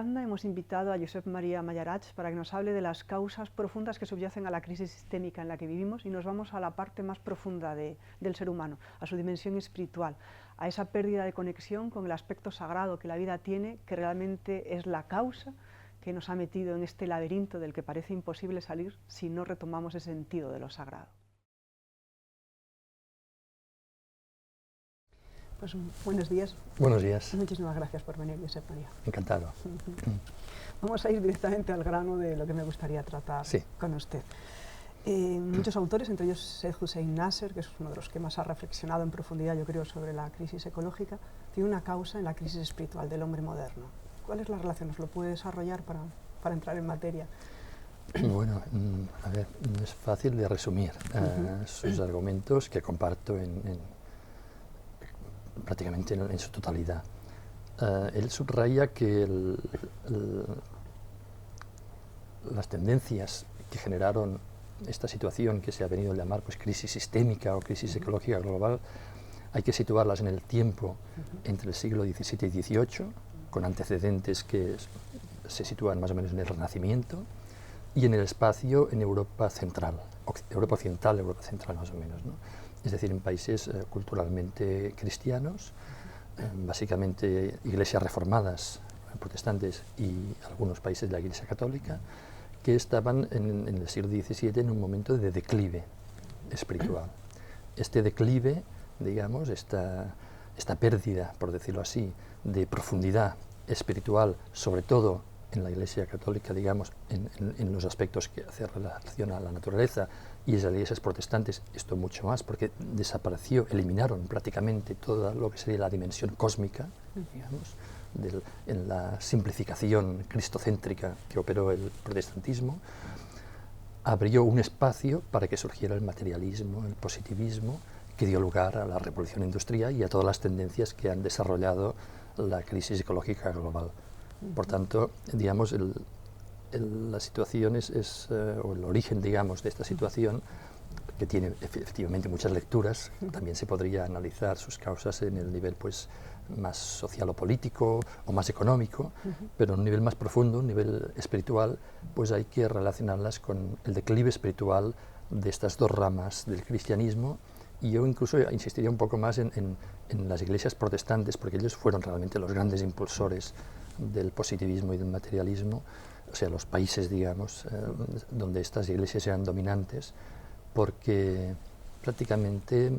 Ariadna hemos invitado a Josep Maria Mallarach para que nos hable de las causas profundas que subyacen a la crisis sistémica en la que vivimos, y nos vamos a la parte más profunda del ser humano, a su dimensión espiritual, a esa pérdida de conexión con el aspecto sagrado que la vida tiene, que realmente es la causa que nos ha metido en este laberinto del que parece imposible salir si no retomamos ese sentido de lo sagrado. Pues buenos días. Buenos días. Muchísimas gracias por venir, Josep Maria. Encantado. Vamos a ir directamente al grano de lo que me gustaría tratar con usted. Muchos autores, entre ellos Syed Hussein Nasr, que es uno de los que más ha reflexionado en profundidad, yo creo, sobre la crisis ecológica, tiene una causa en la crisis espiritual del hombre moderno. ¿Cuál es la relación? ¿Nos lo puede desarrollar para entrar en materia? Bueno, a ver, no es fácil de resumir sus argumentos, que comparto prácticamente en su totalidad. Él subraya que las tendencias que generaron esta situación que se ha venido a llamar pues, crisis sistémica o crisis ecológica global, hay que situarlas en el tiempo entre el siglo XVII y XVIII, con antecedentes que se sitúan más o menos en el Renacimiento, y en el espacio en Europa central, Europa occidental, Europa central más o menos, ¿no? Es decir, en países culturalmente cristianos, básicamente iglesias reformadas, protestantes, y algunos países de la Iglesia católica, que estaban en el siglo XVII en un momento de declive espiritual. Este declive, digamos, esta pérdida, por decirlo así, de profundidad espiritual, sobre todo en la Iglesia católica, digamos, en los aspectos que hace relación a la naturaleza, y en las iglesias protestantes esto mucho más, porque desapareció, eliminaron prácticamente todo lo que sería la dimensión cósmica, digamos, en la simplificación cristocéntrica que operó el protestantismo, abrió un espacio para que surgiera el materialismo, el positivismo, que dio lugar a la revolución industrial y a todas las tendencias que han desarrollado la crisis ecológica global. Por tanto, digamos, la situación o el origen, digamos, de esta situación, que tiene efectivamente muchas lecturas, también se podría analizar sus causas en el nivel pues, más social o político o más económico, pero en un nivel más profundo, un nivel espiritual, pues hay que relacionarlas con el declive espiritual de estas dos ramas del cristianismo. Y yo incluso insistiría un poco más en las iglesias protestantes, porque ellos fueron realmente los grandes impulsores del positivismo y del materialismo, o sea, los países, digamos, donde estas iglesias eran dominantes, porque prácticamente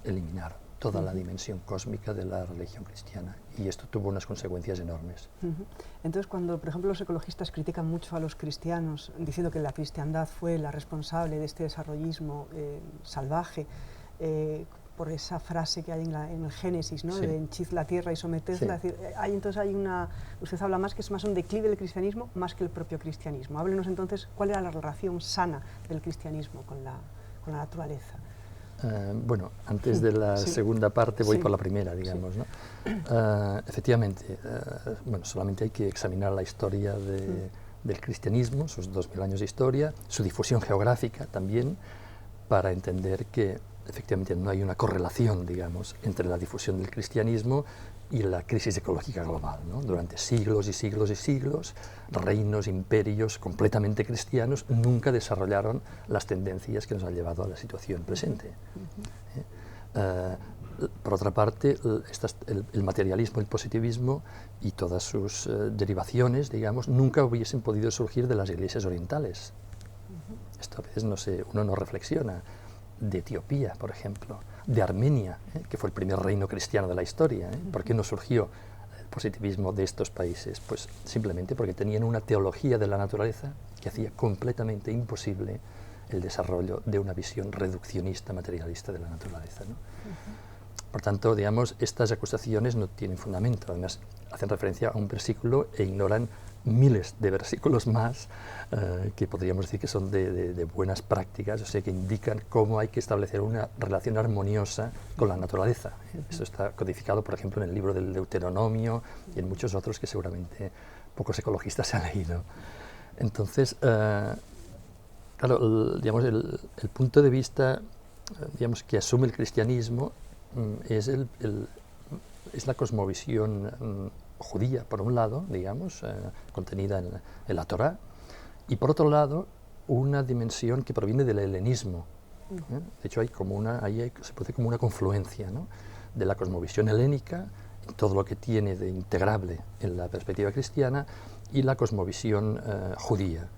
eliminaron toda la dimensión cósmica de la religión cristiana, y esto tuvo unas consecuencias enormes. Entonces, cuando, por ejemplo, los ecologistas critican mucho a los cristianos, diciendo que la cristiandad fue la responsable de este desarrollismo salvaje, por esa frase que hay en el Génesis, ¿no? De henchid la tierra y sometedla. Es decir, usted habla más que es más un declive del cristianismo más que el propio cristianismo. Háblenos entonces cuál era la relación sana del cristianismo con la naturaleza. Bueno, antes de la segunda parte voy por la primera, digamos, ¿no? Efectivamente, bueno, solamente hay que examinar la historia del cristianismo, sus 2000 años de historia, su difusión geográfica también, para entender que efectivamente no hay una correlación, digamos, entre la difusión del cristianismo y la crisis ecológica global, ¿no? Durante siglos y siglos y siglos, reinos, imperios completamente cristianos nunca desarrollaron las tendencias que nos han llevado a la situación presente. Por otra parte, el materialismo, el positivismo y todas sus derivaciones, digamos, nunca hubiesen podido surgir de las iglesias orientales. Esto a veces uno no reflexiona. De Etiopía, por ejemplo, de Armenia, que fue el primer reino cristiano de la historia. ¿Por qué no surgió el positivismo de estos países? Pues simplemente porque tenían una teología de la naturaleza que hacía completamente imposible el desarrollo de una visión reduccionista, materialista de la naturaleza, ¿no? Por tanto, digamos, estas acusaciones no tienen fundamento. Además, hacen referencia a un versículo e ignoran miles de versículos más que podríamos decir que son de buenas prácticas, o sea, que indican cómo hay que establecer una relación armoniosa con la naturaleza. Eso está codificado, por ejemplo, en el libro del Deuteronomio y en muchos otros que seguramente pocos ecologistas se han leído. Entonces, claro, digamos, el punto de vista digamos, que asume el cristianismo es la cosmovisión judía, por un lado, digamos, contenida en la Torá, y por otro lado, una dimensión que proviene del helenismo. De hecho, se produce como una confluencia, ¿no?, de la cosmovisión helénica, en todo lo que tiene de integrable en la perspectiva cristiana, y la cosmovisión judía.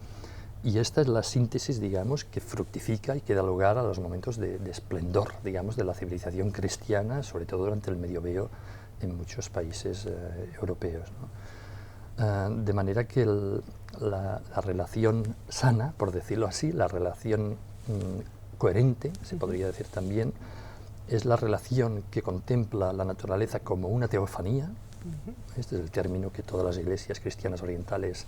Y esta es la síntesis, digamos, que fructifica y que da lugar a los momentos de esplendor, digamos, de la civilización cristiana, sobre todo durante el Medioevo en muchos países europeos, ¿no? De manera que la relación sana, por decirlo así, la relación coherente, se podría decir también, es la relación que contempla la naturaleza como una teofanía. Este es el término que todas las iglesias cristianas orientales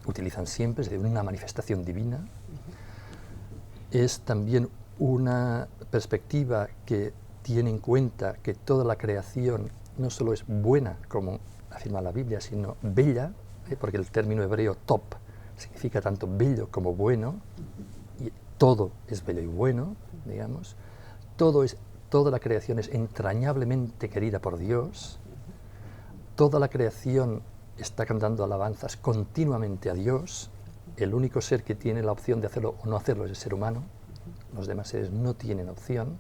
utilizan siempre, es decir, una manifestación divina. Es también una perspectiva que tiene en cuenta que toda la creación no solo es buena, como afirma la Biblia, sino bella, porque el término hebreo top significa tanto bello como bueno, y todo es bello y bueno, digamos. Toda la creación es entrañablemente querida por Dios. Toda la creación está cantando alabanzas continuamente a Dios. El único ser que tiene la opción de hacerlo o no hacerlo es el ser humano. Los demás seres no tienen opción.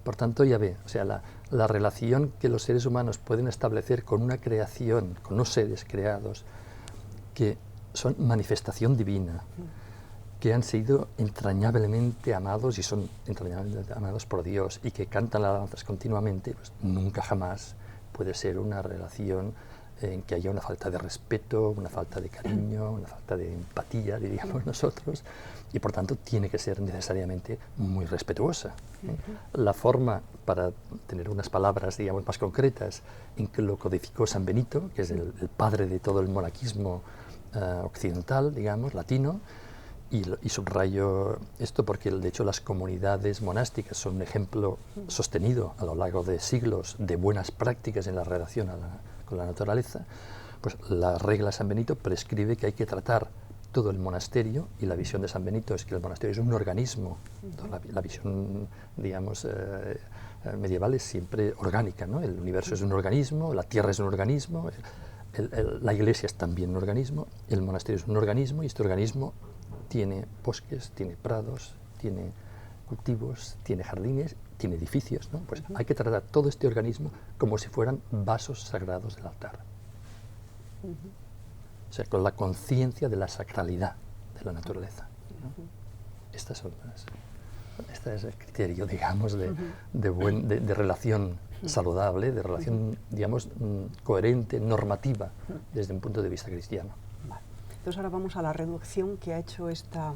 Por tanto, ya ve, o sea, la relación que los seres humanos pueden establecer con una creación, con unos seres creados, que son manifestación divina, que han sido entrañablemente amados y son entrañablemente amados por Dios y que cantan alabanzas continuamente, pues nunca jamás puede ser una relación en que haya una falta de respeto, una falta de cariño, una falta de empatía, diríamos nosotros, y por tanto tiene que ser necesariamente muy respetuosa. La forma, para tener unas palabras, digamos, más concretas, en que lo codificó San Benito, que es el padre de todo el monaquismo occidental, digamos, latino, y subrayo esto porque, de hecho, las comunidades monásticas son un ejemplo sostenido a lo largo de siglos de buenas prácticas en la relación con la naturaleza. Pues la regla de San Benito prescribe que hay que tratar todo el monasterio, y la visión de San Benito es que el monasterio es un organismo. La visión, digamos, medieval es siempre orgánica, ¿no? El universo es un organismo, la tierra es un organismo, la iglesia es también un organismo, el monasterio es un organismo, y este organismo tiene bosques, tiene prados, tiene cultivos, tiene jardines, tiene edificios, ¿no? Pues hay que tratar todo este organismo como si fueran vasos sagrados del altar. O sea, con la conciencia de la sacralidad de la naturaleza, ¿no? Este es el criterio, digamos, de relación saludable, de relación, digamos, coherente, normativa, desde un punto de vista cristiano. Entonces ahora vamos a la reducción que ha hecho esta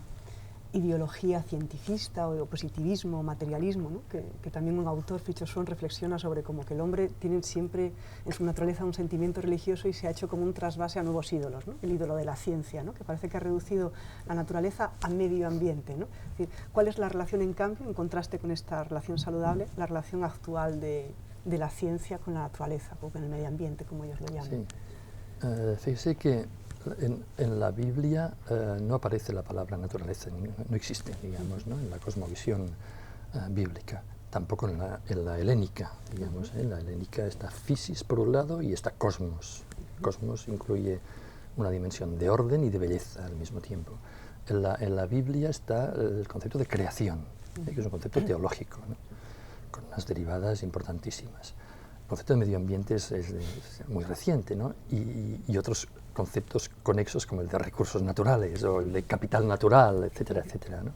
ideología cientifista o positivismo, materialismo, ¿no? que también un autor, Fritjof Swan, reflexiona sobre como que el hombre tiene siempre en su naturaleza un sentimiento religioso y se ha hecho como un trasvase a nuevos ídolos, ¿no? El ídolo de la ciencia, ¿no? Que parece que ha reducido la naturaleza a medio ambiente, ¿no? Es decir, ¿cuál es la relación, en cambio, en contraste con esta relación saludable, la relación actual de la ciencia con la naturaleza o con el medio ambiente, como ellos lo llaman? Sí. Fíjese que en la Biblia no aparece la palabra naturaleza, no existe, digamos, ¿no? En la cosmovisión bíblica, tampoco en la helénica, digamos. En la helénica está physis por un lado y está cosmos. Cosmos incluye una dimensión de orden y de belleza al mismo tiempo. En la Biblia está el concepto de creación, que es un concepto teológico, ¿no? Con unas derivadas importantísimas. El concepto de medio ambiente es muy reciente, ¿no? Y otros conceptos conexos como el de recursos naturales o el de capital natural, etcétera, etcétera, ¿no?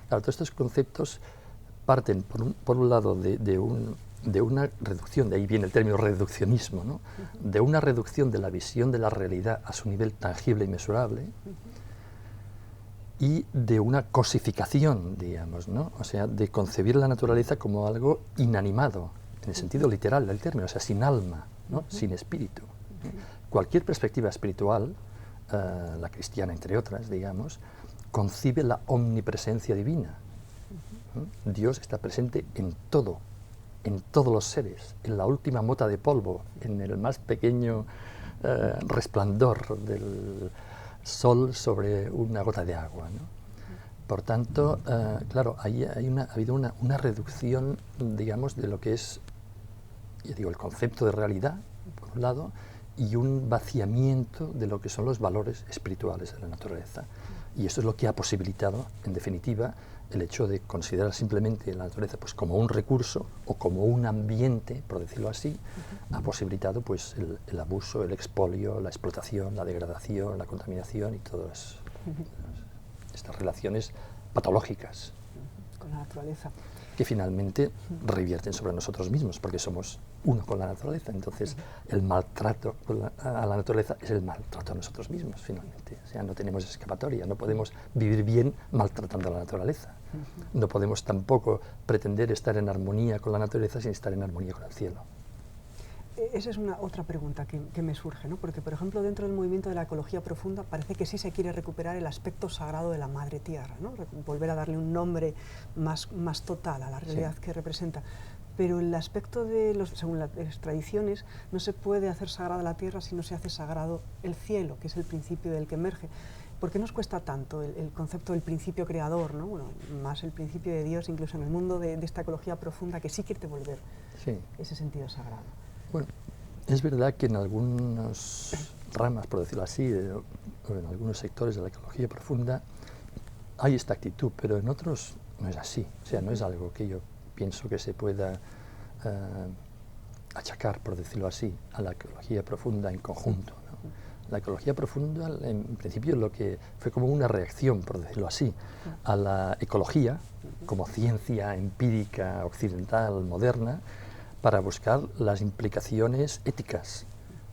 Claro, todos estos conceptos parten, por un lado, de una reducción, de ahí viene el término reduccionismo, ¿no? De una reducción de la visión de la realidad a su nivel tangible y mesurable, y de una cosificación, digamos, ¿no? O sea, de concebir la naturaleza como algo inanimado, en el sentido literal del término, o sea, sin alma, ¿no? Sin espíritu. Cualquier perspectiva espiritual, la cristiana entre otras, digamos, concibe la omnipresencia divina. Dios está presente en todo, en todos los seres, en la última mota de polvo, en el más pequeño resplandor del sol sobre una gota de agua, ¿no? Por tanto, claro, ha habido una reducción, digamos, de lo que es, ya digo, el concepto de realidad, por un lado, y un vaciamiento de lo que son los valores espirituales de la naturaleza. Y esto es lo que ha posibilitado, en definitiva, el hecho de considerar simplemente la naturaleza pues, como un recurso o como un ambiente, por decirlo así, ha posibilitado pues, el abuso, el expolio, la explotación, la degradación, la contaminación y todas estas relaciones patológicas con la naturaleza, que finalmente revierten sobre nosotros mismos, porque somos uno con la naturaleza. Entonces, el maltrato a la naturaleza es el maltrato a nosotros mismos, finalmente. O sea, no tenemos escapatoria, no podemos vivir bien maltratando a la naturaleza. No podemos tampoco pretender estar en armonía con la naturaleza sin estar en armonía con el cielo. Esa es otra pregunta que me surge, ¿no? Porque, por ejemplo, dentro del movimiento de la ecología profunda parece que sí se quiere recuperar el aspecto sagrado de la Madre Tierra, ¿no? Volver a darle un nombre más total a la realidad que representa. Pero el aspecto según las tradiciones, no se puede hacer sagrada la tierra si no se hace sagrado el cielo, que es el principio del que emerge. ¿Por qué nos cuesta tanto el concepto del principio creador, ¿no? Bueno, más el principio de Dios, incluso en el mundo de esta ecología profunda, que sí quiere devolver ese sentido sagrado? Bueno, es verdad que en algunas ramas, por decirlo así, o en algunos sectores de la ecología profunda, hay esta actitud, pero en otros no es así. O sea, no es algo que yo pienso que se pueda achacar, por decirlo así, a la ecología profunda en conjunto, ¿no? La ecología profunda, en principio, lo que fue como una reacción, por decirlo así, a la ecología como ciencia empírica occidental moderna, para buscar las implicaciones éticas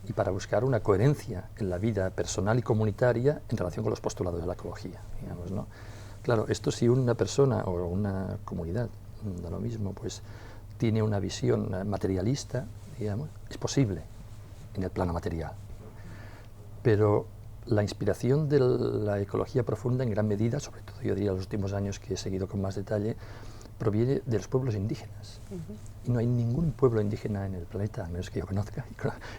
y para buscar una coherencia en la vida personal y comunitaria en relación con los postulados de la ecología, digamos, ¿no? Claro, esto si una persona o una comunidad, da lo mismo, pues tiene una visión materialista, digamos, es posible en el plano material. Pero la inspiración de la ecología profunda en gran medida, sobre todo yo diría los últimos años que he seguido con más detalle, proviene de los pueblos indígenas. Y no hay ningún pueblo indígena en el planeta, al menos que yo conozca,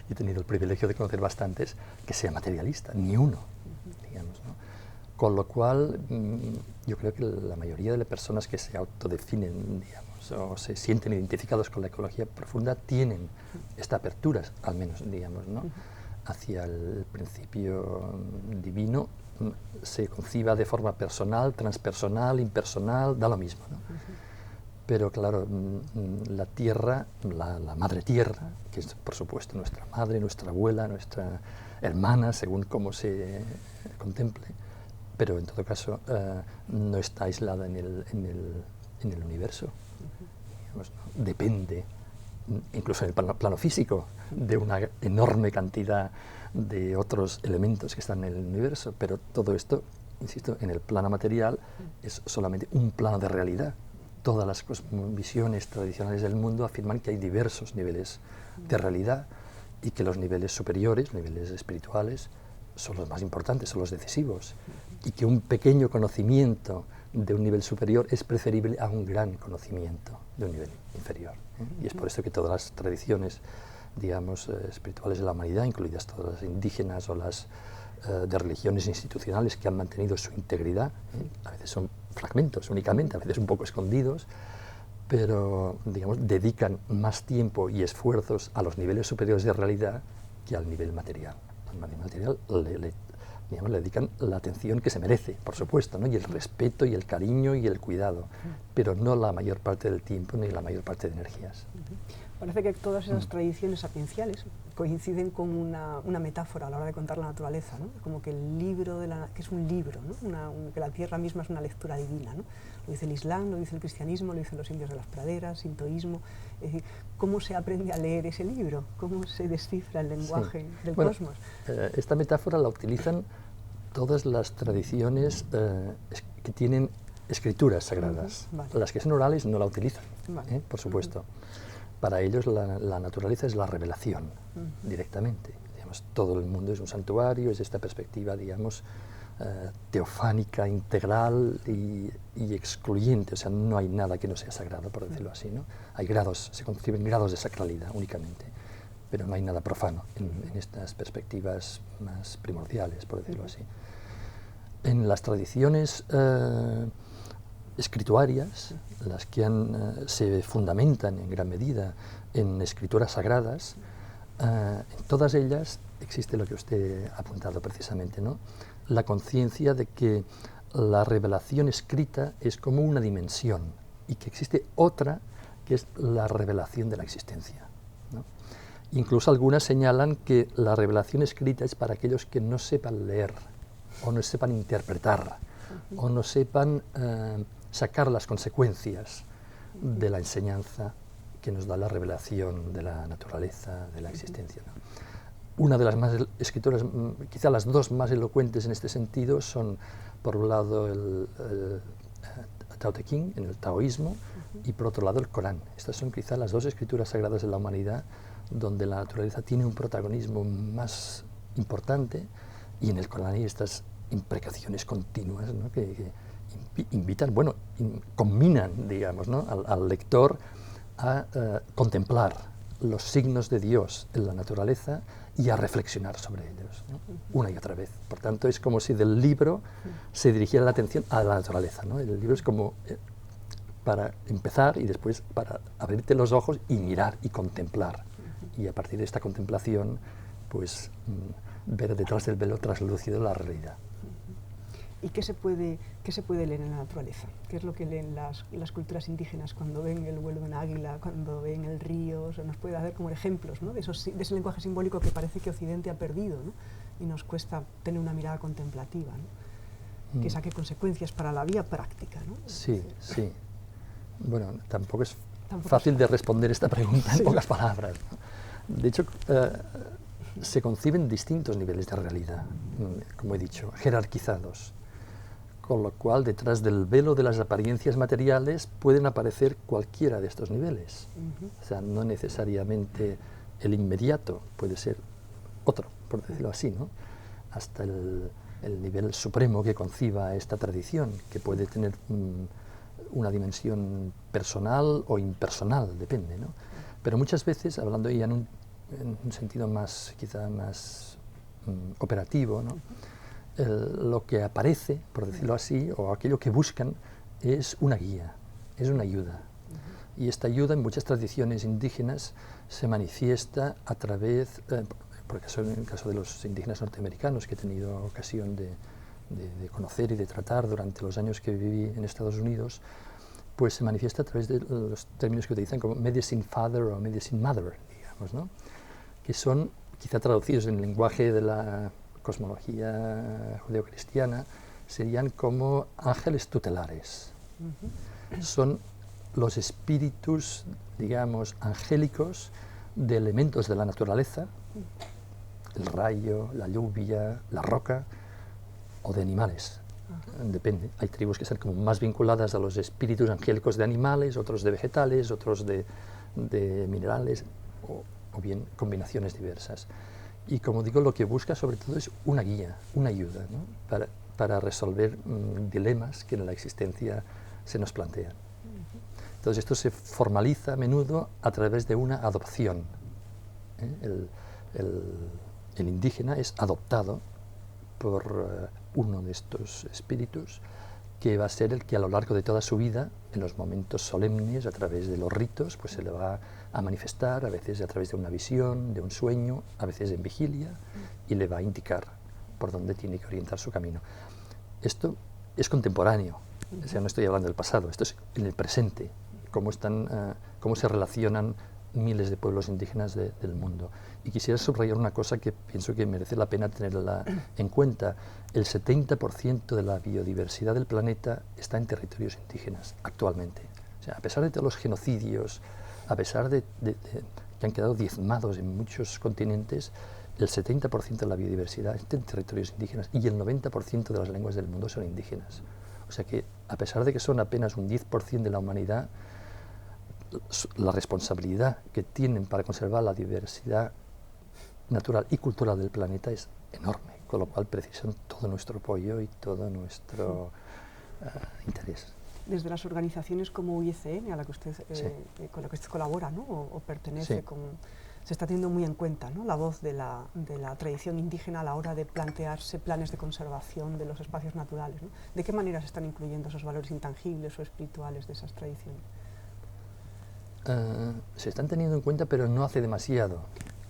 y he tenido el privilegio de conocer bastantes, que sea materialista, ni uno, digamos, ¿no? Con lo cual, yo creo que la mayoría de las personas que se autodefinen, digamos, o se sienten identificados con la ecología profunda, tienen esta apertura, al menos, digamos, ¿no? Hacia el principio divino, se conciba de forma personal, transpersonal, impersonal, da lo mismo, ¿no? Pero claro, la tierra, la madre tierra, que es por supuesto nuestra madre, nuestra abuela, nuestra hermana, según cómo se contemple, pero en todo caso no está aislada en el universo. Digamos, ¿no? Depende, incluso en el plano físico, de una enorme cantidad de otros elementos que están en el universo, pero todo esto, insisto, en el plano material es solamente un plano de realidad. Todas las visiones tradicionales del mundo afirman que hay diversos niveles de realidad y que los niveles superiores, niveles espirituales, son los más importantes, son los decisivos, y que un pequeño conocimiento de un nivel superior es preferible a un gran conocimiento de un nivel inferior, ¿eh? Y es por eso que todas las tradiciones, digamos, espirituales de la humanidad, incluidas todas las indígenas o las de religiones institucionales que han mantenido su integridad, a veces son fragmentos únicamente, a veces un poco escondidos, pero digamos, dedican más tiempo y esfuerzos a los niveles superiores de realidad que al nivel material. Al nivel material le dedican la atención que se merece, por supuesto, ¿no? Y el respeto y el cariño y el cuidado, pero no la mayor parte del tiempo ni la mayor parte de energías. Parece que todas esas tradiciones sapienciales coinciden con una metáfora a la hora de contar la naturaleza, ¿no? Como que el libro, que es un libro, ¿no? Que la tierra misma es una lectura divina, ¿no? Lo dice el Islam, lo dice el cristianismo, lo dicen los indios de las praderas, sintoísmo. Es decir, ¿cómo se aprende a leer ese libro? ¿Cómo se descifra el lenguaje del cosmos? Esta metáfora la utilizan todas las tradiciones que tienen escrituras sagradas. Vale. Las que son orales no la utilizan, vale. Por supuesto. Para ellos la naturaleza es la revelación, directamente. Digamos, todo el mundo es un santuario, es esta perspectiva, digamos, teofánica, integral y excluyente. O sea, no hay nada que no sea sagrado, por decirlo así, ¿no? Hay grados, se conciben grados de sacralidad únicamente, pero no hay nada profano en estas perspectivas más primordiales, por decirlo así. En las tradiciones escrituarias, las que se fundamentan en gran medida en escrituras sagradas, En todas ellas existe lo que usted ha apuntado precisamente, ¿no? La conciencia de que la revelación escrita es como una dimensión y que existe otra que es la revelación de la existencia, ¿no? Incluso algunas señalan que la revelación escrita es para aquellos que no sepan leer o no sepan interpretar o no sepan sacar las consecuencias de la enseñanza que nos da la revelación de la naturaleza, de la existencia, ¿no? Una de las escritoras, quizá las dos más elocuentes en este sentido, son por un lado el Tao Te Ching, en el taoísmo, y por otro lado el Corán. Estas son quizá las dos escrituras sagradas de la humanidad donde la naturaleza tiene un protagonismo más importante, y en el Corán hay estas imprecaciones continuas, ¿no? que invitan, bueno, combinan, digamos, ¿no? al lector a contemplar los signos de Dios en la naturaleza y a reflexionar sobre ellos, ¿no? Una y otra vez. Por tanto, es como si del libro se dirigiera la atención a la naturaleza, ¿no? El libro es como para empezar y después para abrirte los ojos y mirar y contemplar. Y a partir de esta contemplación, pues ver detrás del velo traslúcido la realidad. ¿Y qué se puede leer en la naturaleza? ¿Qué es lo que leen las culturas indígenas cuando ven el vuelo de un águila, cuando ven el río? O sea, nos puede dar como ejemplos, ¿no? de ese lenguaje simbólico que parece que Occidente ha perdido, ¿no? Y nos cuesta tener una mirada contemplativa, ¿no? Que saque consecuencias para la vía práctica, ¿no? Sí, sí. Bueno, tampoco es fácil de responder esta pregunta en pocas palabras, ¿no? De hecho, se conciben distintos niveles de realidad, como he dicho, jerarquizados. Con lo cual, detrás del velo de las apariencias materiales pueden aparecer cualquiera de estos niveles. O sea, no necesariamente el inmediato, puede ser otro, por decirlo así, ¿no? Hasta el nivel supremo que conciba esta tradición, que puede tener una dimensión personal o impersonal, depende, ¿no? Pero muchas veces, hablando ya en un sentido más, quizá más operativo, ¿no? Lo que aparece, por decirlo así, o aquello que buscan, es una guía, es una ayuda. Y esta ayuda en muchas tradiciones indígenas se manifiesta a través, por ejemplo, en el caso de los indígenas norteamericanos, que he tenido ocasión de conocer y de tratar durante los años que viví en Estados Unidos, pues se manifiesta a través de los términos que utilizan como medicine father o medicine mother, digamos, ¿no? Que son, quizá traducidos en el lenguaje de la cosmología judeocristiana, serían como ángeles tutelares. Son los espíritus, digamos, angélicos de elementos de la naturaleza, el rayo, la lluvia, la roca, o de animales. Depende. Hay tribus que están como más vinculadas a los espíritus angélicos de animales, otros de vegetales, otros de minerales, o bien combinaciones diversas. Y como digo, lo que busca sobre todo es una guía, una ayuda, ¿no? para resolver dilemas que en la existencia se nos plantean. Entonces esto se formaliza a menudo a través de una adopción. El indígena es adoptado por uno de estos espíritus, que va a ser el que a lo largo de toda su vida, en los momentos solemnes, a través de los ritos, pues se le va a manifestar, a veces a través de una visión, de un sueño, a veces en vigilia, y le va a indicar por dónde tiene que orientar su camino. Esto es contemporáneo, o sea, no estoy hablando del pasado, esto es en el presente, cómo se relacionan miles de pueblos indígenas del mundo. Y quisiera subrayar una cosa que pienso que merece la pena tenerla en cuenta. El 70% de la biodiversidad del planeta está en territorios indígenas actualmente. O sea, a pesar de todos los genocidios, a pesar de que han quedado diezmados en muchos continentes, el 70% de la biodiversidad está en territorios indígenas y el 90% de las lenguas del mundo son indígenas. O sea que, a pesar de que son apenas un 10% de la humanidad, la responsabilidad que tienen para conservar la diversidad natural y cultural del planeta es enorme, con lo cual precisan todo nuestro apoyo y todo nuestro interés. Desde las organizaciones como UICN, a la que usted, con la que usted colabora, ¿no? o pertenece, se está teniendo muy en cuenta, ¿no? La voz de la tradición indígena a la hora de plantearse planes de conservación de los espacios naturales, ¿no? ¿De qué manera se están incluyendo esos valores intangibles o espirituales de esas tradiciones? Se están teniendo en cuenta, pero no hace demasiado.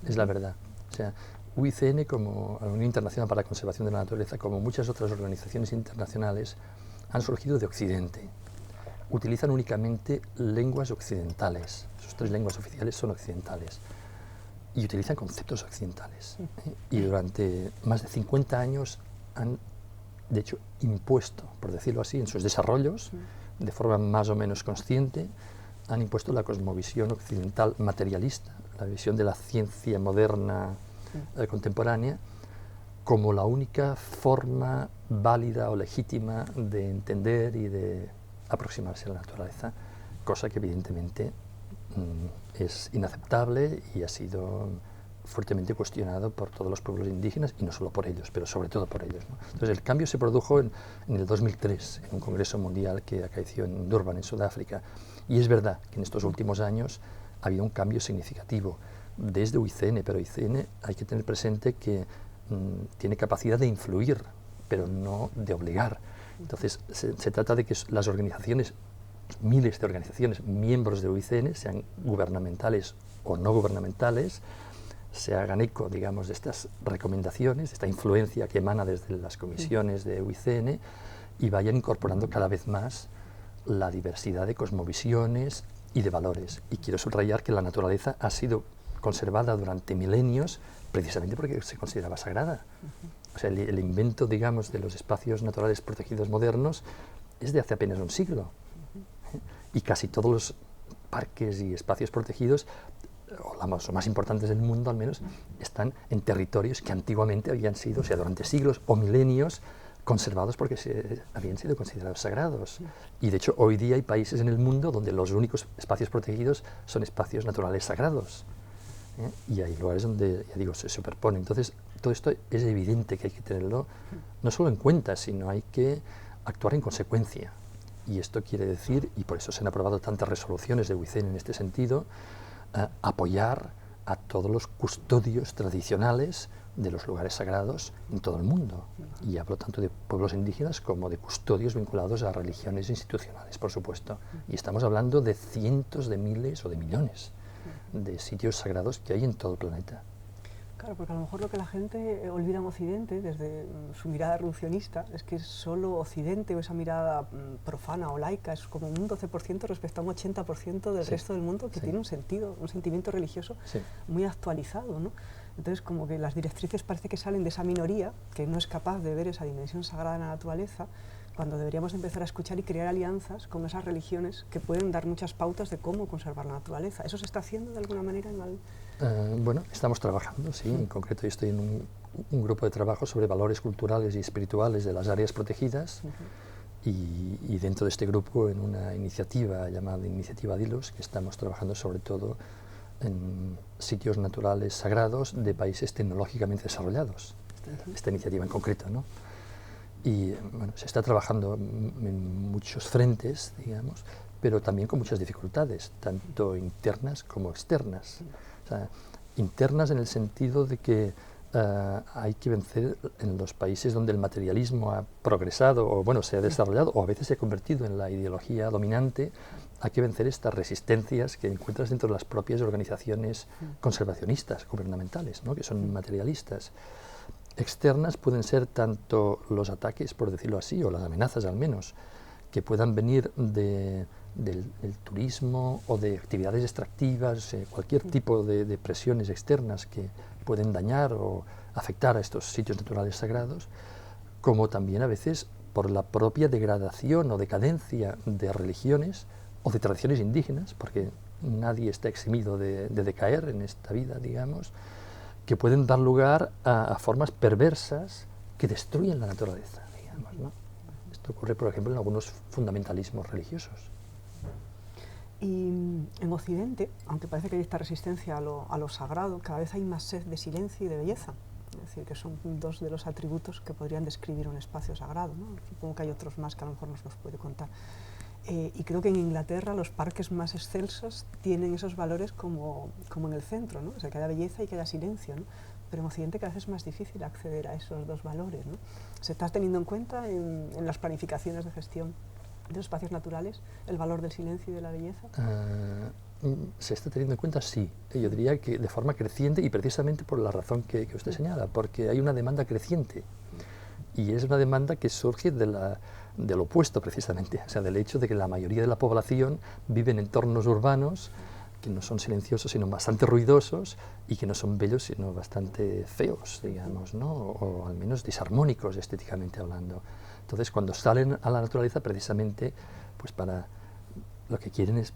es la verdad. O sea, UICN, como la Unión Internacional para la Conservación de la Naturaleza, como muchas otras organizaciones internacionales, han surgido de Occidente. Utilizan únicamente lenguas occidentales. Sus 3 lenguas oficiales son occidentales. Y utilizan conceptos occidentales. Y durante más de 50 años han, de hecho, impuesto, por decirlo así, en sus desarrollos, de forma más o menos consciente, han impuesto la cosmovisión occidental materialista, la visión de la ciencia moderna contemporánea, como la única forma válida o legítima de entender y de aproximarse a la naturaleza, cosa que evidentemente es inaceptable y ha sido fuertemente cuestionado por todos los pueblos indígenas, y no solo por ellos, pero sobre todo por ellos, ¿no? Entonces el cambio se produjo en el 2003, en un congreso mundial que acaeció en Durban, en Sudáfrica, y es verdad que en estos últimos años ha habido un cambio significativo desde UICN, pero UICN hay que tener presente que tiene capacidad de influir, pero no de obligar. Entonces se trata de que las organizaciones, miles de organizaciones, miembros de UICN, sean gubernamentales o no gubernamentales, se hagan eco, digamos, de estas recomendaciones, de esta influencia que emana desde las comisiones de UICN, y vayan incorporando cada vez más la diversidad de cosmovisiones y de valores. Y quiero subrayar que la naturaleza ha sido conservada durante milenios precisamente porque se consideraba sagrada. O sea, el invento, digamos, de los espacios naturales protegidos modernos es de hace apenas un siglo. Y casi todos los parques y espacios protegidos, o los más importantes del mundo al menos, están en territorios que antiguamente habían sido, o sea, durante siglos o milenios, conservados porque habían sido considerados sagrados. Y de hecho hoy día hay países en el mundo donde los únicos espacios protegidos son espacios naturales sagrados. Y hay lugares donde, ya digo, se superponen. Entonces, todo esto es evidente que hay que tenerlo no solo en cuenta, sino hay que actuar en consecuencia. Y esto quiere decir, y por eso se han aprobado tantas resoluciones de UICN en este sentido, apoyar a todos los custodios tradicionales de los lugares sagrados en todo el mundo. Y hablo tanto de pueblos indígenas como de custodios vinculados a religiones institucionales, por supuesto. Y estamos hablando de cientos de miles o de millones de sitios sagrados que hay en todo el planeta. Claro, porque a lo mejor lo que la gente olvida en Occidente, desde su mirada reduccionista, es que solo Occidente, o esa mirada profana o laica, es como un 12% respecto a un 80% del resto del mundo, que tiene un sentido, un sentimiento religioso muy actualizado, ¿no? Entonces, como que las directrices parece que salen de esa minoría, que no es capaz de ver esa dimensión sagrada de la naturaleza, cuando deberíamos empezar a escuchar y crear alianzas con esas religiones que pueden dar muchas pautas de cómo conservar la naturaleza. ¿Eso se está haciendo de alguna manera en bueno, estamos trabajando, sí. En concreto yo estoy en un grupo de trabajo sobre valores culturales y espirituales de las áreas protegidas, y dentro de este grupo en una iniciativa llamada Iniciativa Dilos, que estamos trabajando sobre todo en sitios naturales sagrados de países tecnológicamente desarrollados. Esta iniciativa en concreto, ¿no? Y bueno, se está trabajando en muchos frentes, digamos, pero también con muchas dificultades, tanto internas como externas. O sea, internas en el sentido de que hay que vencer en los países donde el materialismo ha progresado o bueno, se ha desarrollado o a veces se ha convertido en la ideología dominante. Hay que vencer estas resistencias que encuentras dentro de las propias organizaciones conservacionistas, gubernamentales, ¿no? Que son materialistas. Externas pueden ser tanto los ataques, por decirlo así, o las amenazas al menos, que puedan venir del turismo o de actividades extractivas, cualquier tipo de presiones externas que pueden dañar o afectar a estos sitios naturales sagrados, como también a veces por la propia degradación o decadencia de religiones o de tradiciones indígenas, porque nadie está eximido de decaer en esta vida, digamos, que pueden dar lugar a formas perversas que destruyen la naturaleza, digamos, ¿no? Esto ocurre, por ejemplo, en algunos fundamentalismos religiosos. Y en Occidente, aunque parece que hay esta resistencia a lo sagrado, cada vez hay más sed de silencio y de belleza. Es decir, que son dos de los atributos que podrían describir un espacio sagrado, ¿no? Supongo que hay otros más que a lo mejor nos los puede contar. Y creo que en Inglaterra los parques más excelsos tienen esos valores como en el centro, ¿no? O sea, que haya belleza y que haya silencio, ¿no? Pero en Occidente cada vez es más difícil acceder a esos dos valores, ¿no? ¿Se está teniendo en cuenta en las planificaciones de gestión de los espacios naturales el valor del silencio y de la belleza? ¿Se está teniendo en cuenta? Sí. Yo diría que de forma creciente y precisamente por la razón que usted señala, porque hay una demanda creciente y es una demanda que surge del opuesto precisamente, o sea, del hecho de que la mayoría de la población vive en entornos urbanos que no son silenciosos sino bastante ruidosos y que no son bellos sino bastante feos, digamos, ¿no? O al menos disarmónicos estéticamente hablando. Entonces, cuando salen a la naturaleza, precisamente, pues para lo que quieren es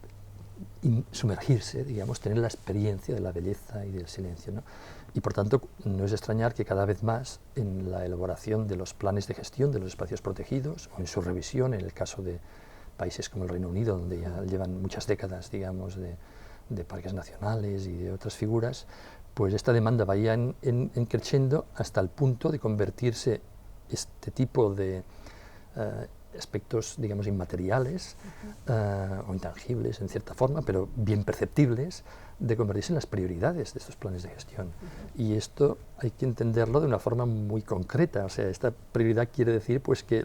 sumergirse, digamos, tener la experiencia de la belleza y del silencio, ¿no? Y por tanto, no es extrañar que cada vez más en la elaboración de los planes de gestión de los espacios protegidos o en su revisión, en el caso de países como el Reino Unido, donde ya llevan muchas décadas, digamos, de parques nacionales y de otras figuras, pues esta demanda vaya en creciendo hasta el punto de convertirse este tipo de aspectos, digamos, inmateriales o intangibles en cierta forma, pero bien perceptibles, de convertirse en las prioridades de estos planes de gestión. Y esto hay que entenderlo de una forma muy concreta. O sea, esta prioridad quiere decir pues, que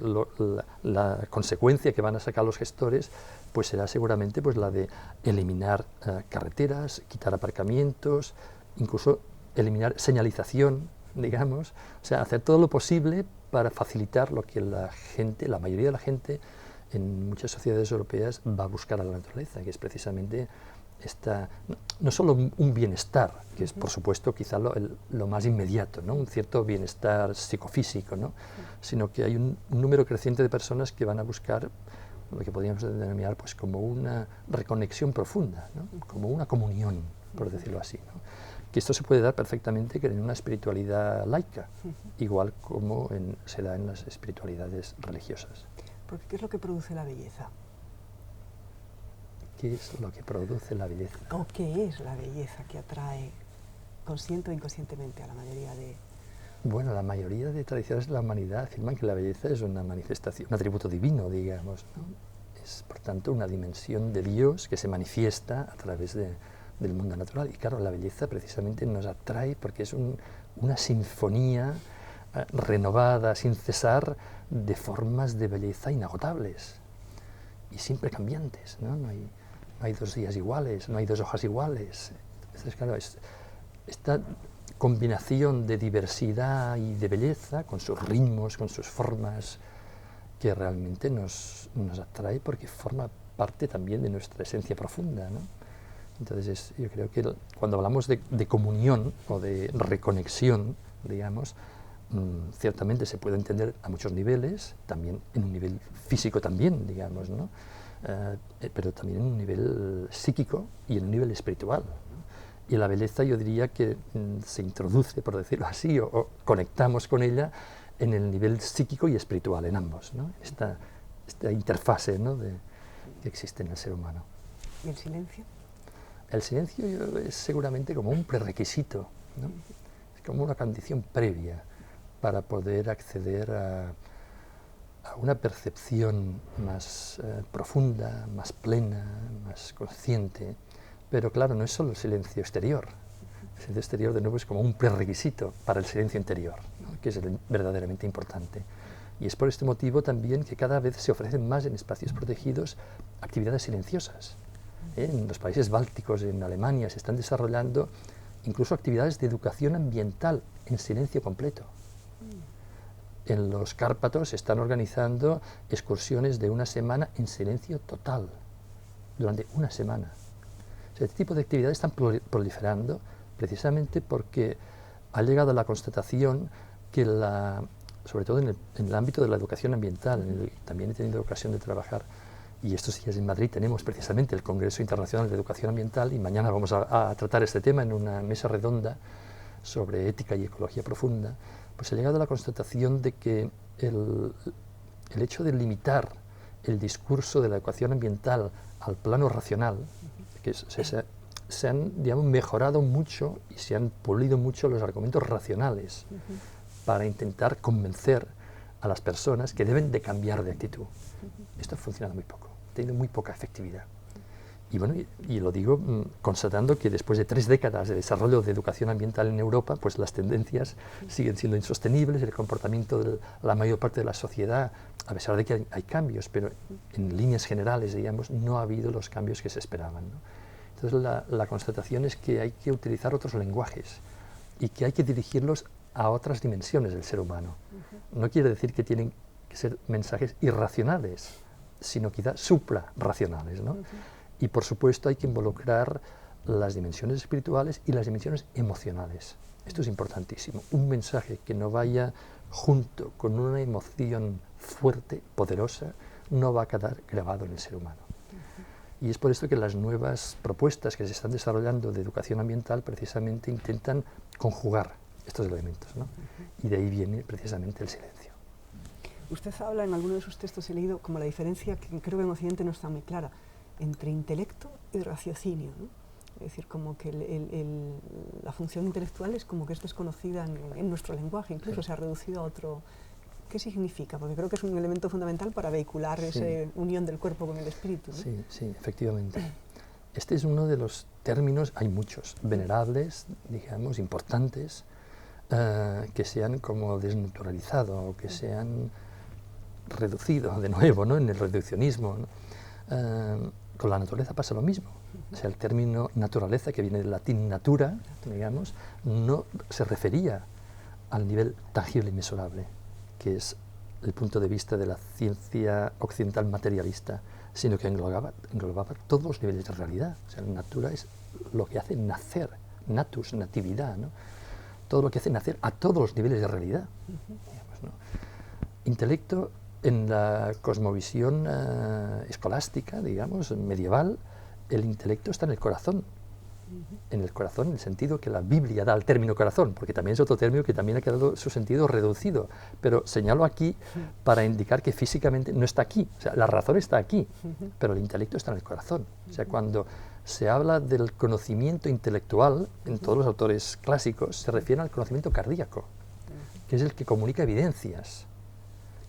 la consecuencia que van a sacar los gestores pues, será seguramente pues, la de eliminar carreteras, quitar aparcamientos, incluso eliminar señalización, digamos, o sea, hacer todo lo posible para facilitar lo que la gente, la mayoría de la gente en muchas sociedades europeas va a buscar a la naturaleza, que es precisamente no solo un bienestar, que es por supuesto quizá lo más inmediato, ¿no? Un cierto bienestar psicofísico, ¿no? Sino que hay un número creciente de personas que van a buscar lo que podríamos denominar pues, como una reconexión profunda, ¿no? Como una comunión, por decirlo así, ¿no? Que esto se puede dar perfectamente en una espiritualidad laica, igual como se da en las espiritualidades religiosas. Porque ¿qué es lo que produce la belleza? ¿Qué es lo que produce la belleza? ¿O qué es la belleza que atrae consciente o inconscientemente a la mayoría de...? Bueno, la mayoría de tradiciones de la humanidad afirman que la belleza es una manifestación, un atributo divino, digamos, ¿no? Es, por tanto, una dimensión de Dios que se manifiesta a través del mundo natural. Y claro, la belleza precisamente nos atrae porque es una sinfonía renovada, sin cesar, de formas de belleza inagotables y siempre cambiantes, ¿no? No hay dos días iguales, no hay dos hojas iguales. Entonces, claro, esta combinación de diversidad y de belleza, con sus ritmos, con sus formas, que realmente nos atrae porque forma parte también de nuestra esencia profunda, ¿no? Entonces, yo creo que cuando hablamos de comunión o de reconexión, digamos, ciertamente se puede entender a muchos niveles, también en un nivel físico también, digamos, ¿no? Pero también en un nivel psíquico y en un nivel espiritual, ¿no? Y la belleza yo diría que se introduce, por decirlo así, o conectamos con ella en el nivel psíquico y espiritual, en ambos, ¿no? Esta interfase, ¿no? que existe en el ser humano. ¿Y el silencio? El silencio es seguramente como un prerequisito, ¿no? Es como una condición previa para poder acceder a una percepción más profunda, más plena, más consciente. Pero claro, no es solo el silencio exterior. El silencio exterior, de nuevo, es como un prerequisito para el silencio interior, ¿no? Que es verdaderamente importante. Y es por este motivo también que cada vez se ofrecen más en espacios protegidos actividades silenciosas. En los países bálticos, en Alemania, se están desarrollando incluso actividades de educación ambiental en silencio completo. En los Cárpatos se están organizando excursiones de una semana en silencio total, durante una semana. O sea, este tipo de actividades están proliferando precisamente porque ha llegado a la constatación que, sobre todo en el ámbito de la educación ambiental, también he tenido ocasión de trabajar, y estos días en Madrid tenemos precisamente el Congreso Internacional de Educación Ambiental, y mañana vamos a tratar este tema en una mesa redonda sobre ética y ecología profunda. Pues he llegado a la constatación de que el hecho de limitar el discurso de la educación ambiental al plano racional, que se han, digamos, mejorado mucho y se han pulido mucho los argumentos racionales para intentar convencer a las personas que deben de cambiar de actitud. Esto ha funcionado muy poco, ha tenido muy poca efectividad. Y bueno, y lo digo constatando que después de 3 décadas de desarrollo de educación ambiental en Europa, pues las tendencias siguen siendo insostenibles, el comportamiento de la mayor parte de la sociedad, a pesar de que hay cambios, pero en líneas generales, digamos, no ha habido los cambios que se esperaban, ¿no? Entonces la constatación es que hay que utilizar otros lenguajes y que hay que dirigirlos a otras dimensiones del ser humano. No quiere decir que tienen que ser mensajes irracionales, sino quizás suprarracionales, ¿no? Y por supuesto hay que involucrar las dimensiones espirituales y las dimensiones emocionales. Esto es importantísimo. Un mensaje que no vaya junto con una emoción fuerte, poderosa, no va a quedar grabado en el ser humano. Y es por esto que las nuevas propuestas que se están desarrollando de educación ambiental precisamente intentan conjugar estos elementos, ¿no? Y de ahí viene precisamente el silencio. Usted habla en alguno de sus textos, he leído, como la diferencia que creo que en Occidente no está muy clara, entre intelecto y raciocinio, ¿no? Es decir, como que la función intelectual es como que es desconocida en nuestro lenguaje, incluso se ha reducido a otro. ¿Qué significa? Porque creo que es un elemento fundamental para vehicular esa unión del cuerpo con el espíritu, ¿no? Sí, sí, efectivamente. Este es uno de los términos, hay muchos, venerables, digamos, importantes, que se han como desnaturalizado o que se han reducido de nuevo, ¿no? En el reduccionismo, ¿no? Con la naturaleza pasa lo mismo. O sea, el término naturaleza, que viene del latín natura, digamos, no se refería al nivel tangible y mesurable, que es el punto de vista de la ciencia occidental materialista, sino que englobaba todos los niveles de realidad. O sea, la natura es lo que hace nacer, natus, natividad, ¿no? Todo lo que hace nacer a todos los niveles de realidad. Digamos, ¿no? Intelecto, en la cosmovisión escolástica, digamos, medieval, el intelecto está en el corazón. En el corazón, en el sentido que la Biblia da al término corazón, porque también es otro término que también ha quedado su sentido reducido, pero señalo aquí para indicar que físicamente no está aquí, o sea, la razón está aquí, pero el intelecto está en el corazón. O sea, cuando se habla del conocimiento intelectual, en todos los autores clásicos se refiere al conocimiento cardíaco, que es el que comunica evidencias,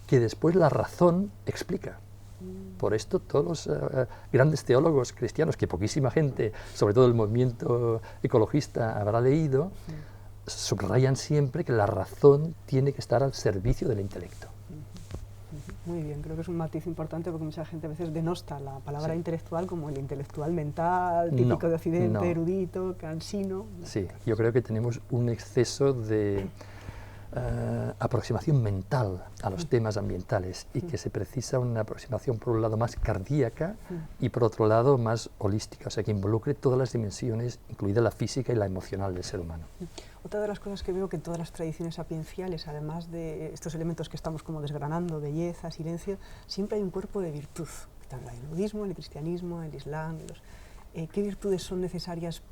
que después la razón explica. Por esto todos los grandes teólogos cristianos, que poquísima gente, sobre todo el movimiento ecologista, habrá leído, subrayan siempre que la razón tiene que estar al servicio del intelecto. Muy bien, creo que es un matiz importante porque mucha gente a veces denosta la palabra intelectual como el intelectual mental, típico de Occidente, erudito, cansino. Sí, yo creo que tenemos un exceso de aproximación mental a los temas ambientales y que se precisa una aproximación por un lado más cardíaca y por otro lado más holística, o sea que involucre todas las dimensiones, incluida la física y la emocional del ser humano. Otra de las cosas que veo que en todas las tradiciones sapienciales, además de estos elementos que estamos como desgranando, belleza, silencio, siempre hay un cuerpo de virtud, tanto en el budismo, en el cristianismo, en el islam. ¿Qué virtudes son necesarias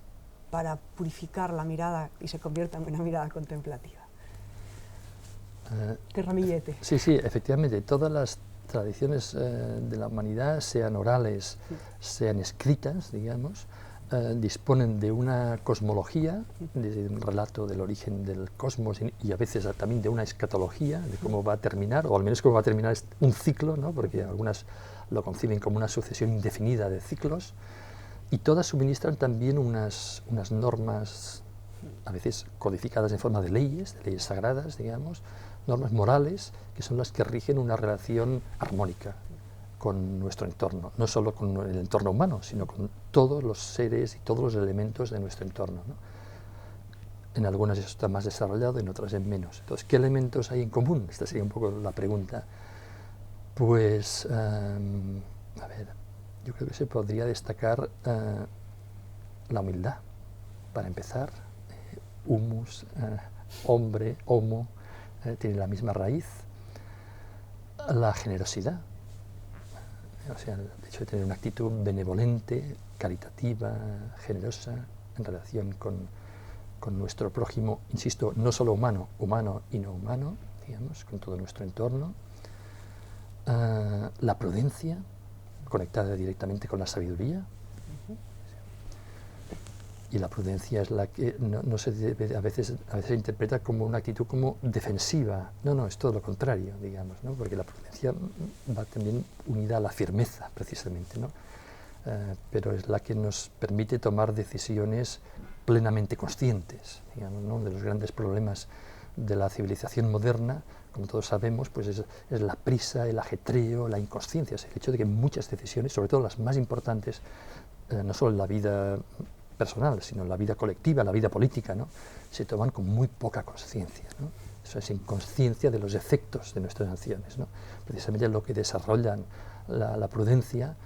para purificar la mirada y se convierta en una mirada contemplativa? ¿Qué ramillete? Sí, sí, efectivamente, todas las tradiciones de la humanidad, sean orales, sean escritas, digamos, disponen de una cosmología, de un relato del origen del cosmos y a veces también de una escatología, de cómo va a terminar, o al menos cómo va a terminar un ciclo, ¿no? Porque algunas lo conciben como una sucesión indefinida de ciclos, y todas suministran también unas normas, a veces codificadas en forma de leyes sagradas, digamos, normas morales, que son las que rigen una relación armónica con nuestro entorno, no solo con el entorno humano, sino con todos los seres y todos los elementos de nuestro entorno, ¿no? En algunas eso está más desarrollado, en otras en menos. Entonces, ¿qué elementos hay en común? Esta sería un poco la pregunta. Pues, a ver, yo creo que se podría destacar la humildad, para empezar, humus, hombre, homo, tiene la misma raíz, la generosidad, o sea, el hecho de tener una actitud benevolente, caritativa, generosa, en relación con nuestro prójimo, insisto, no solo humano, humano y no humano, digamos, con todo nuestro entorno, la prudencia, conectada directamente con la sabiduría, y la prudencia es la que no se debe, a veces se interpreta como una actitud como defensiva. No, es todo lo contrario, digamos, ¿no? Porque la prudencia va también unida a la firmeza, precisamente, ¿no? Pero es la que nos permite tomar decisiones plenamente conscientes, digamos, ¿no? De los grandes problemas de la civilización moderna, como todos sabemos, pues es la prisa, el ajetreo, la inconsciencia, es el hecho de que muchas decisiones, sobre todo las más importantes, no solo en la vida personal, sino en la vida colectiva, la vida política, ¿no?, se toman con muy poca conciencia, ¿no? Eso es inconsciencia de los efectos de nuestras acciones, ¿no? Precisamente lo que desarrollan la prudencia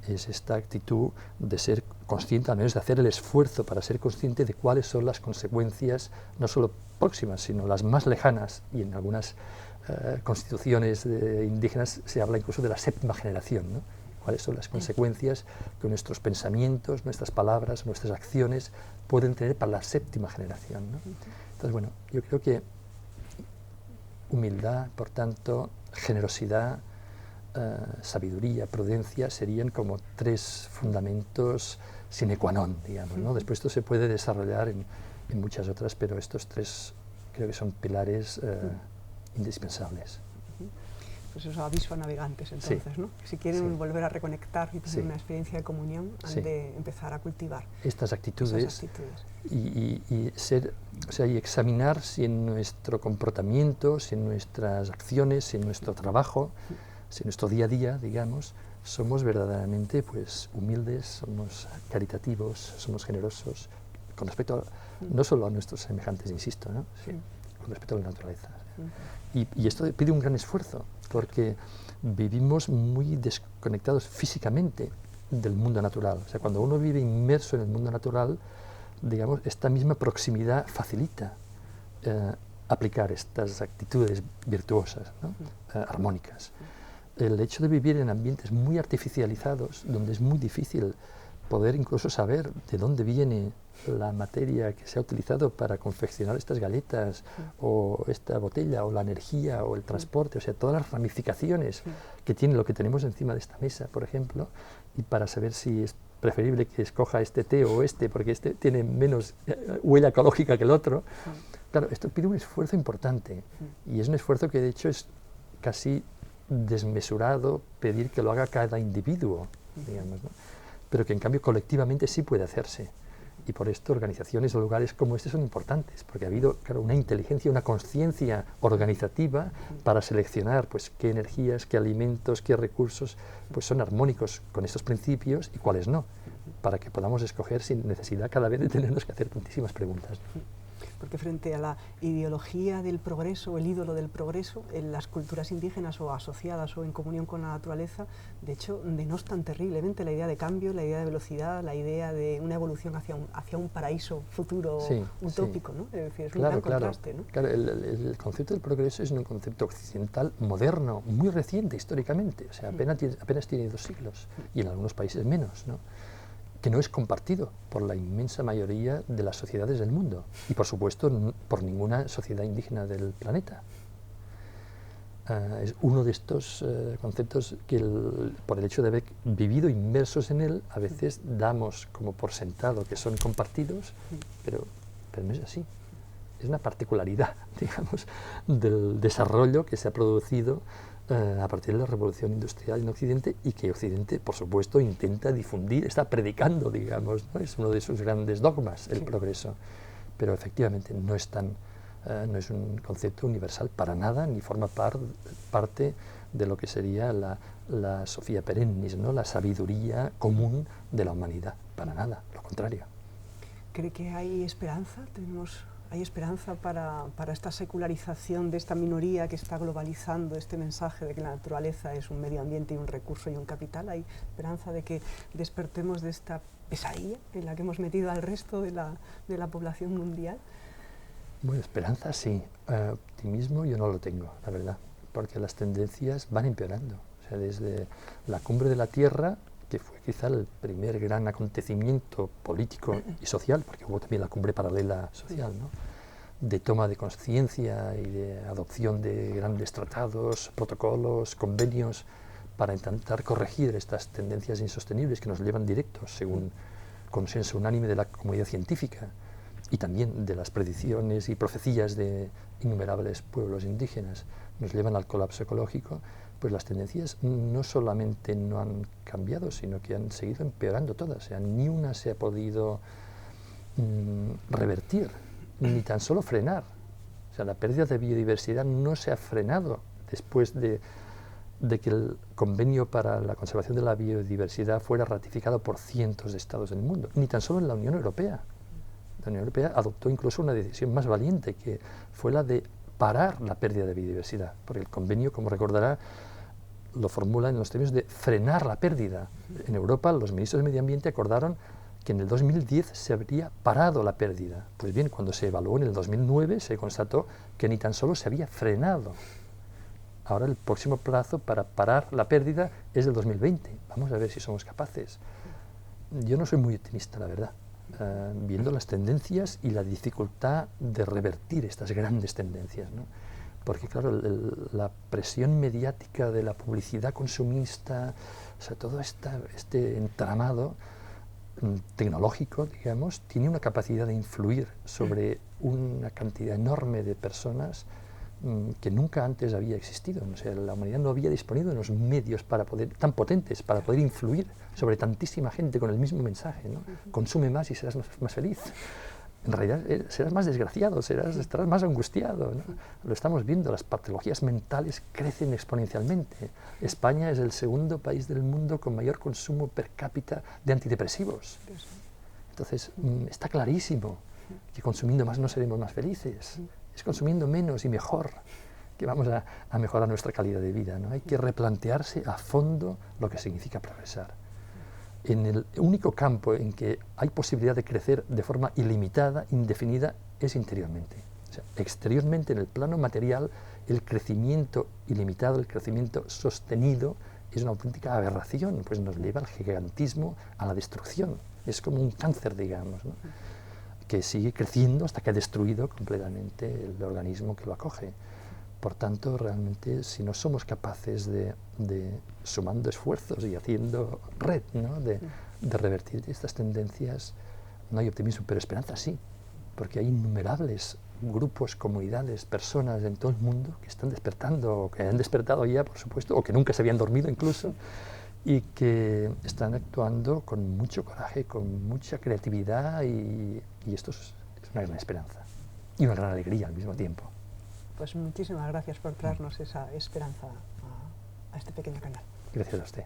es esta actitud de ser consciente, al menos de hacer el esfuerzo para ser consciente de cuáles son las consecuencias, no solo próximas, sino las más lejanas, y en algunas constituciones indígenas se habla incluso de la séptima generación, ¿no? Cuáles son las consecuencias que nuestros pensamientos, nuestras palabras, nuestras acciones pueden tener para la séptima generación, ¿no? Entonces, bueno, yo creo que humildad, por tanto, generosidad, sabiduría, prudencia serían como tres fundamentos sine qua non, digamos, ¿no? Después esto se puede desarrollar en muchas otras, pero estos tres creo que son pilares indispensables. Pues eso, aviso a navegantes entonces, sí, ¿no? Si quieren sí, volver a reconectar y tener sí, una experiencia de comunión, han sí, de empezar a cultivar estas actitudes, esas actitudes. Y ser, o sea, y examinar si en nuestro comportamiento, si en nuestras acciones, si en nuestro trabajo, si en nuestro día a día, digamos, somos verdaderamente, pues, humildes, somos caritativos, somos generosos, con respecto no solo a nuestros semejantes, insisto, ¿no?, sí, con respecto a la naturaleza. Y esto pide un gran esfuerzo, porque vivimos muy desconectados físicamente del mundo natural. O sea, cuando uno vive inmerso en el mundo natural, digamos, esta misma proximidad facilita aplicar estas actitudes virtuosas, ¿no?, armónicas. El hecho de vivir en ambientes muy artificializados, donde es muy difícil poder incluso saber de dónde viene la materia que se ha utilizado para confeccionar estas galletas, o esta botella, o la energía, o el transporte, o sea, todas las ramificaciones que tiene lo que tenemos encima de esta mesa, por ejemplo, y para saber si es preferible que escoja este té o este, porque este tiene menos huella ecológica que el otro. Claro, esto pide un esfuerzo importante, y es un esfuerzo que de hecho es casi desmesurado pedir que lo haga cada individuo, digamos, ¿no?, pero que en cambio colectivamente sí puede hacerse. Y por esto organizaciones o lugares como este son importantes, porque ha habido, claro, una inteligencia, una conciencia organizativa para seleccionar, pues, qué energías, qué alimentos, qué recursos, pues, son armónicos con estos principios y cuáles no, para que podamos escoger sin necesidad cada vez de tenernos que hacer tantísimas preguntas. Porque frente a la ideología del progreso, el ídolo del progreso, en las culturas indígenas o asociadas o en comunión con la naturaleza, de hecho, denostan terriblemente la idea de cambio, la idea de velocidad, la idea de una evolución hacia un paraíso futuro utópico, ¿no? Es decir, es un gran contraste, ¿no? Claro, el concepto del progreso es un concepto occidental moderno, muy reciente históricamente, o sea, apenas tiene 2 siglos, y en algunos países menos, ¿no?, que no es compartido por la inmensa mayoría de las sociedades del mundo, y por supuesto por ninguna sociedad indígena del planeta. Es uno de estos conceptos que, por el hecho de haber vivido inmersos en él, a veces damos como por sentado que son compartidos, pero no es así. Es una particularidad, digamos, del desarrollo que se ha producido a partir de la revolución industrial en Occidente, y que Occidente, por supuesto, intenta difundir, está predicando, digamos, ¿no? Es uno de sus grandes dogmas, el progreso. Pero efectivamente no es un concepto universal para nada, ni forma parte de lo que sería la Sophia perennis, ¿no?, la sabiduría común de la humanidad, para nada, lo contrario. ¿Cree que hay esperanza? ¿Hay esperanza para esta secularización de esta minoría que está globalizando este mensaje de que la naturaleza es un medio ambiente y un recurso y un capital? ¿Hay esperanza de que despertemos de esta pesadilla en la que hemos metido al resto de la población mundial? Bueno, esperanza sí, optimismo yo no lo tengo, la verdad, porque las tendencias van empeorando. O sea, desde la cumbre de la Tierra, que fue quizá el primer gran acontecimiento político y social, porque hubo también la cumbre paralela social, ¿no?, de toma de conciencia y de adopción de grandes tratados, protocolos, convenios, para intentar corregir estas tendencias insostenibles que nos llevan directos, según consenso unánime de la comunidad científica, y también de las predicciones y profecías de innumerables pueblos indígenas, nos llevan al colapso ecológico. Pues las tendencias no solamente no han cambiado, sino que han seguido empeorando todas. O sea, ni una se ha podido revertir, ni tan solo frenar. O sea, la pérdida de biodiversidad no se ha frenado después de de que el convenio para la conservación de la biodiversidad fuera ratificado por cientos de estados del mundo, ni tan solo en la Unión Europea. La Unión Europea adoptó incluso una decisión más valiente, que fue la de parar la pérdida de biodiversidad, porque el convenio, como recordará, lo formula en los términos de frenar la pérdida. En Europa, los ministros de Medio Ambiente acordaron que en el 2010 se habría parado la pérdida. Pues bien, cuando se evaluó en el 2009, se constató que ni tan solo se había frenado. Ahora el próximo plazo para parar la pérdida es el 2020. Vamos a ver si somos capaces. Yo no soy muy optimista, la verdad, viendo las tendencias y la dificultad de revertir estas grandes tendencias, ¿no? Porque claro, la presión mediática de la publicidad consumista, o sea, todo este entramado tecnológico, digamos, tiene una capacidad de influir sobre una cantidad enorme de personas que nunca antes había existido. O sea, la humanidad no había disponido de los medios tan potentes para poder influir sobre tantísima gente con el mismo mensaje, ¿no? Consume más y serás más feliz. En realidad serás más desgraciado, estarás más angustiado, ¿no? Lo estamos viendo, las patologías mentales crecen exponencialmente. España es el segundo país del mundo con mayor consumo per cápita de antidepresivos. Entonces, está clarísimo que consumiendo más no seremos más felices. Es consumiendo menos y mejor que vamos a mejorar nuestra calidad de vida, ¿no? Hay que replantearse a fondo lo que significa progresar. En el único campo en que hay posibilidad de crecer de forma ilimitada, indefinida, es interiormente. O sea, exteriormente, en el plano material, el crecimiento ilimitado, el crecimiento sostenido, es una auténtica aberración, pues nos lleva al gigantismo, a la destrucción. Es como un cáncer, digamos, ¿no? Que sigue creciendo hasta que ha destruido completamente el organismo que lo acoge. Por tanto, realmente, si no somos capaces de sumando esfuerzos y haciendo red, ¿no? de revertir estas tendencias, no hay optimismo, pero esperanza sí, porque hay innumerables grupos, comunidades, personas en todo el mundo que están despertando, o que han despertado ya, por supuesto, o que nunca se habían dormido incluso, y que están actuando con mucho coraje, con mucha creatividad, y esto es una gran esperanza y una gran alegría al mismo tiempo. Pues muchísimas gracias por traernos esa esperanza a este pequeño canal. Gracias a usted.